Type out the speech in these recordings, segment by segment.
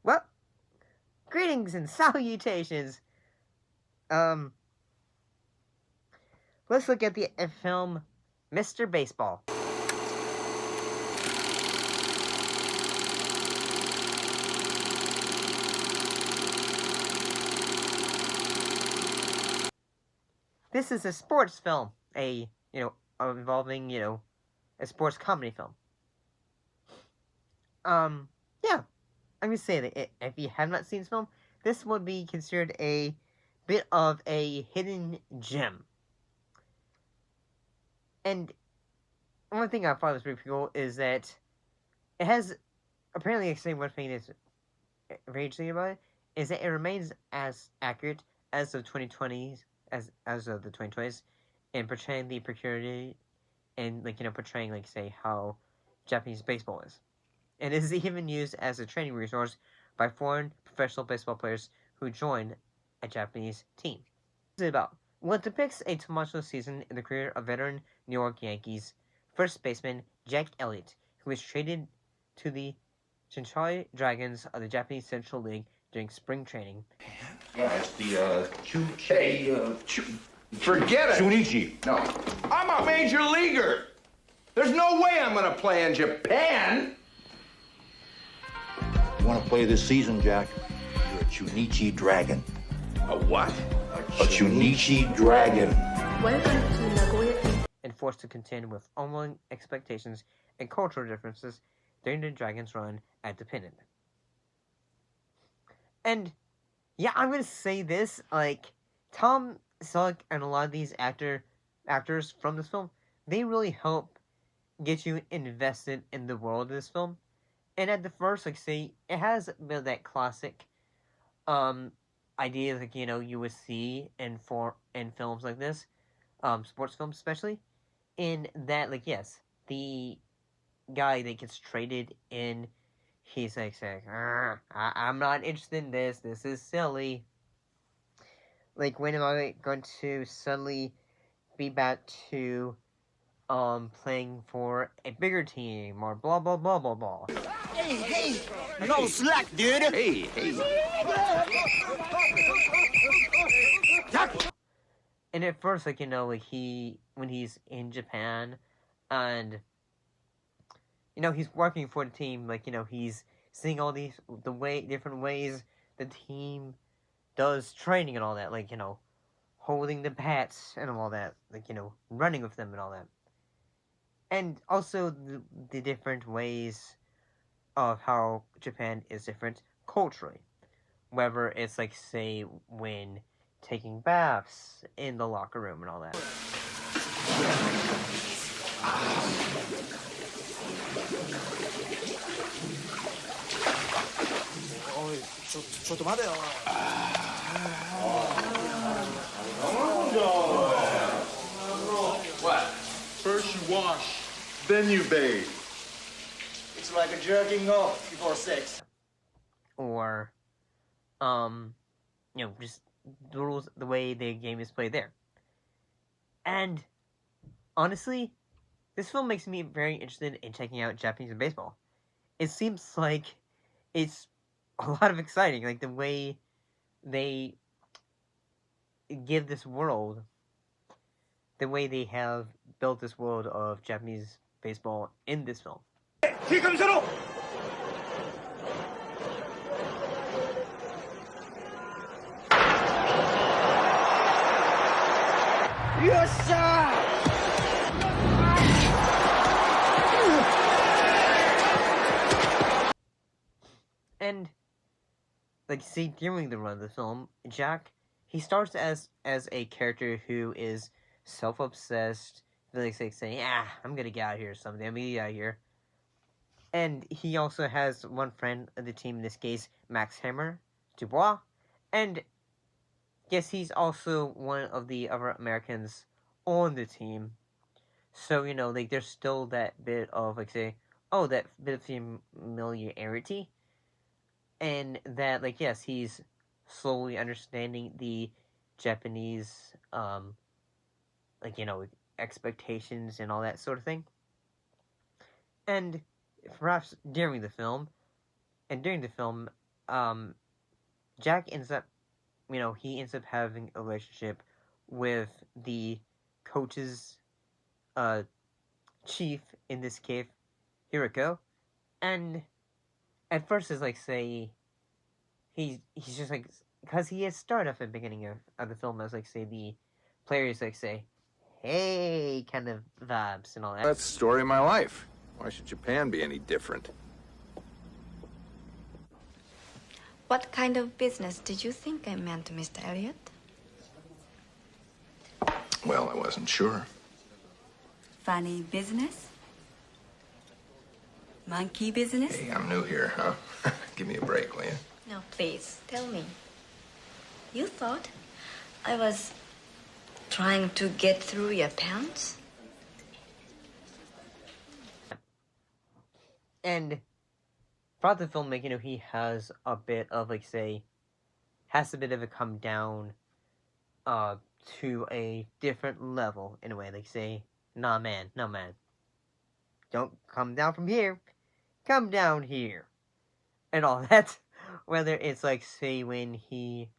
Well, greetings and salutations. Let's look at the film Mr. Baseball. This is a sports film, involving, a sports comedy film. Yeah, I'm gonna say that if you have not seen this film, this would be considered a bit of a hidden gem. And one thing I thought was pretty cool is that it has, apparently, actually, one thing that's very interesting about it is that it remains as accurate as the 2020s, as of the 2020s, in portraying the peculiarity and, portraying, say, how Japanese baseball is. And it is even used as a training resource by foreign professional baseball players who join a Japanese team. What is it about? Well, it depicts a tumultuous season in the career of veteran New York Yankees first baseman Jack Elliott, who was traded to the Shinchai Dragons of the Japanese Central League during spring training. Yeah, it's the forget it. Shunichi. No. I'm a major leaguer. There's no way I'm going to play in Japan. You want to play this season, Jack? You're a Chunichi Dragon. A what? A Chunichi Dragon. Welcome to Nagoya. And forced to contend with ongoing expectations and cultural differences during the Dragons' run at Dependent. And, yeah, I'm gonna say this, Tom Selleck and a lot of these actors from this film, they really help get you invested in the world of this film. And at the first, it has a bit of that classic, ideas, you would see in films like this, sports films especially, in that, yes, the guy that gets traded in, he's saying, I'm not interested in this is silly. When am I going to suddenly be back to, playing for a bigger team, or blah, blah, blah, blah, blah. Hey, no slack, dude. Hey. And at first, when he's in Japan, and, he's working for the team, he's seeing all different ways the team does training and all that, holding the bats and all that, running with them and all that. And also the different ways of how Japan is different culturally. Whether it's, say, when taking baths in the locker room and all that. What? First you wash, then you bathe. It's like a jerking off before sex. Or, just the rules, the way the game is played there. And, honestly, this film makes me very interested in checking out Japanese baseball. It seems like it's a lot of exciting, the way they give this world, the way they have built this world of Japanese baseball in this film. Here comes Zero! Yes, sir! And, during the run of the film, Jack, he starts as a character who is self-obsessed, saying, I'm gonna get out of here someday, I'm gonna get out of here. And he also has one friend of the team, in this case, Max Hammer, Dubois, and yes, he's also one of the other Americans on the team. So, there's still that bit of, that bit of familiarity. And that, yes, he's slowly understanding the Japanese, expectations and all that sort of thing. And perhaps during the film, Jack ends up, he ends up having a relationship with the coach's uh, chief, in this case, Hiroko. And at first, it's like, say, he's just like, because he has started off at the beginning of the film as, like, say, the players, like, say, hey, kind of vibes and all that. That's the story of my life. Why should Japan be any different? What kind of business did you think I meant, Mr. Elliot? Well, I wasn't sure. Funny business? Monkey business? Hey, I'm new here, huh? Give me a break, will you? No, please, tell me. You thought I was trying to get through your pants? And throughout the film, like, he has a bit of, like, say, has a bit of a come down to a different level, in a way. Like, say, nah, man, no, man. Don't come down from here. Come down here. And all that. Whether it's, like, say, when he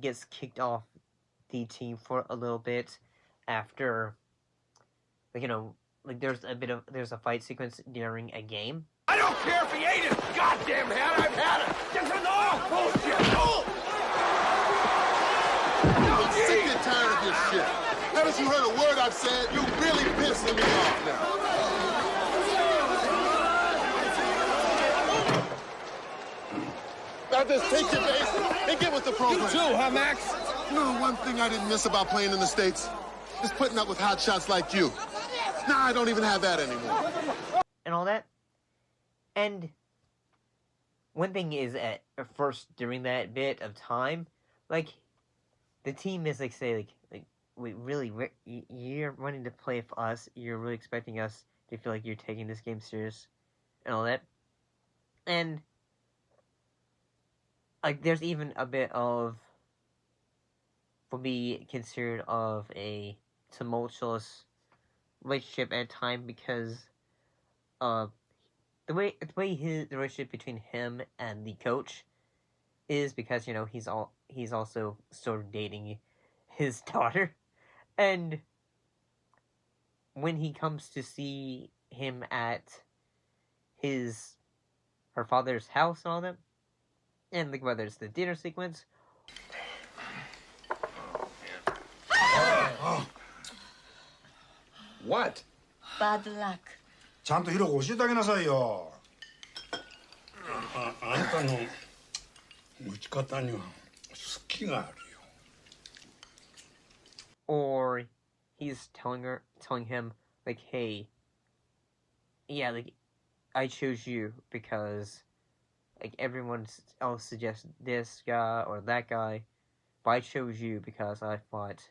gets kicked off the team for a little bit after, like, like, there's a fight sequence during a game. I don't care if he ate his goddamn hat. I've had it. This is all bullshit. I'm sick and tired of your shit. Haven't you heard a word I've said? You really pissing me off now. Now just take your base and get with the program. You too, huh, Max? You know the one thing I didn't miss about playing in the States? Is putting up with hot shots like you. Now I don't even have that anymore. And all that. And one thing is, at first, during that bit of time, like, the team is, like, say, like we really, you're wanting to play for us, you're really expecting us to feel like you're taking this game serious, and all that. And, like, there's even a bit of, would be considered of a tumultuous relationship at time, because, the way the relationship between him and the coach is, because he's also sort of dating his daughter, and when he comes to see him at her father's house and all that, and like whether it's the dinner sequence. What? Bad luck. ちゃんとヒロコ教えてあげなさいよ。あんたの持ち方には好きがあるよ。 Or he's telling him, like, hey, yeah, like, I chose you because, like, everyone else suggests this guy or that guy, but I chose you because I thought,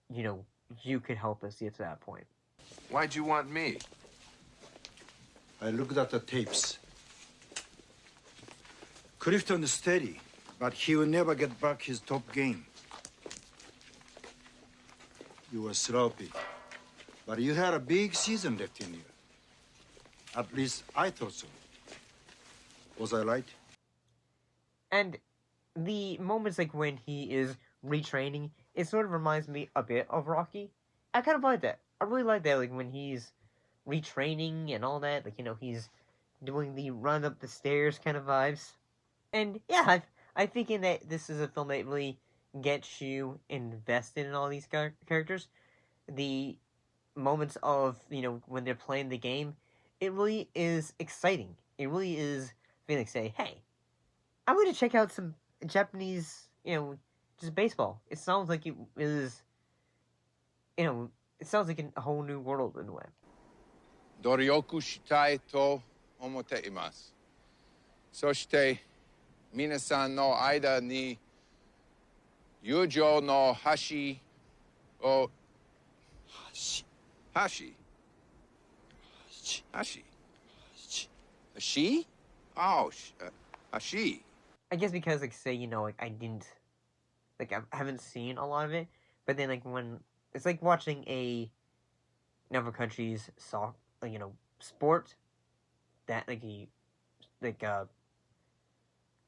you could help us get to that point. Why'd you want me? I looked at the tapes. Clifton is steady, but he will never get back his top game. You were sloppy, but you had a big season left in you. At least I thought so. Was I right? And the moments like when he is retraining, it sort of reminds me a bit of Rocky. I kind of like that. I really like that, like when he's retraining and all that, like, he's doing the run up the stairs kind of vibes. And yeah, I think in that this is a film that really gets you invested in all these characters. The moments of, when they're playing the game, it really is exciting. It really is feeling like, say, hey, I'm going to check out some Japanese, just baseball. It sounds like it is, it sounds like a whole new world in a way. Doryoku shitai to omote imasu. Soshite, minasan no aida ni Yujo no hashi o... Hashi? Hashi? Hashi? Oh, hashi. I guess because, like, say, like, I didn't, like, I haven't seen a lot of it, but then, like, when, it's like watching another country's sport that like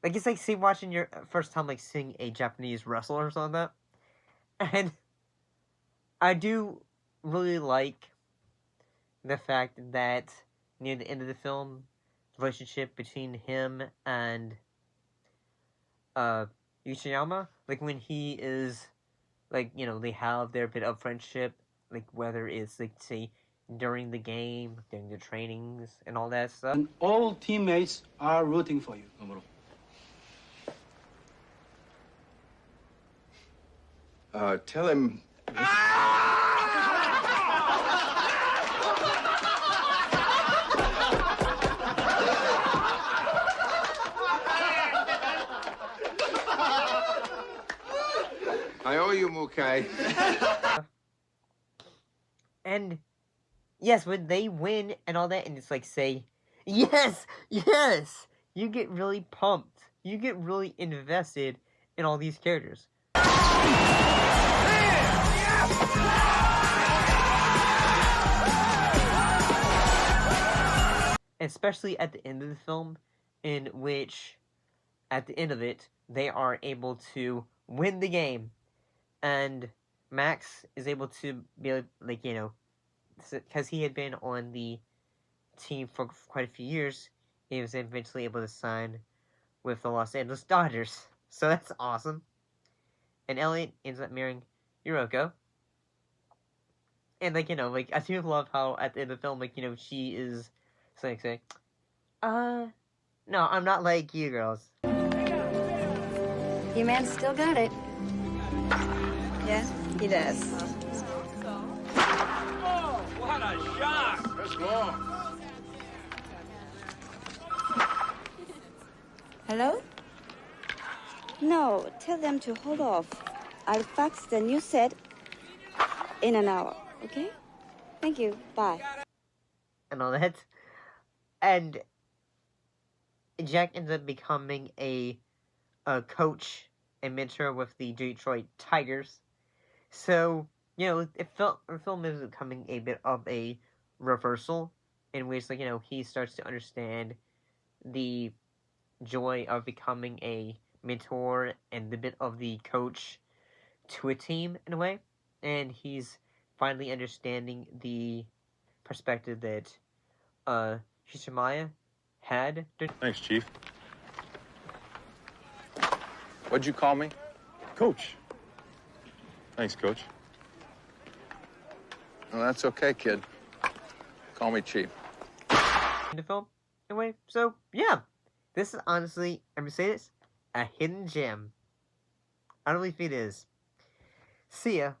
it's like see watching your first time like seeing a Japanese wrestler or something like that. And I do really like the fact that near the end of the film, the relationship between him and Uchiyama, like when he is they have their bit of friendship, like whether it's like say during the game, during the trainings and all that stuff. And all teammates are rooting for you. Tell him. I owe you, Mukai. And yes, when they win and all that, and it's like say, yes, yes, you get really pumped. You get really invested in all these characters. Especially at the end of the film, in which, at the end of it, they are able to win the game. And Max is able to be because he had been on the team for quite a few years, he was eventually able to sign with the Los Angeles Dodgers. So that's awesome. And Elliot ends up marrying Yuriko. And I do love how at the end of the film, she is saying, no, I'm not like you girls. Your man still got it. Yeah, he does. Oh, what a shot! Let's go. Hello? No, tell them to hold off. I'll fax the new set in an hour, okay? Thank you. Bye. And all that. And Jack ends up becoming a coach and mentor with the Detroit Tigers. So, the film is becoming a bit of a reversal in which, he starts to understand the joy of becoming a mentor and the bit of the coach to a team in a way. And he's finally understanding the perspective that Hishimaya had. Thanks, Chief. What'd you call me? Coach. Thanks, Coach. Well, that's okay, kid. Call me Chief. In the film, anyway. So yeah, this is honestly, I'm gonna say this, a hidden gem. I don't believe it is. See ya.